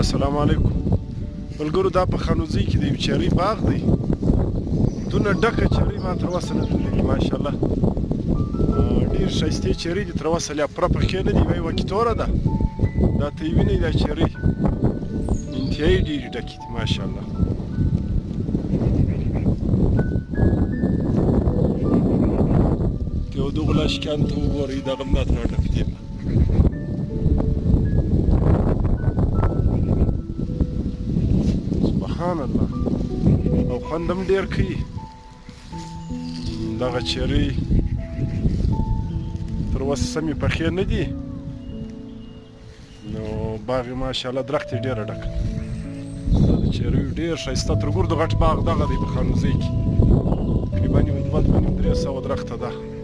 السلام علیکم ملګرو دا په خانوزۍ کې د یو چېرۍ باغ دی دونه ډکه چېرۍ ما تر اوسه نه دي لیدلې ماشاءالله ډېر ښایستې چېرۍ دي تر اوسه لا پوره پخې نه دي یوه وکې توره ده دا ته یې وینئ دا چېرۍ انتهایي ډېرې ډکې دي ماشاءالله یو دغو لاشکیانو ته وګورئ دغه مات راډک دی سبحان الله او خوند هم ډېر کوي دغه چېرۍ تر اوسه سمې پخې نه دي نو باغ یې ماشاءالله درخت یې ډېره ډکه دا د چېرېو ډېر ښایسته تر ګردو غټ باغ دغه دی په خانوزۍ کې تقریبا یو 2-3 سوه درخته ده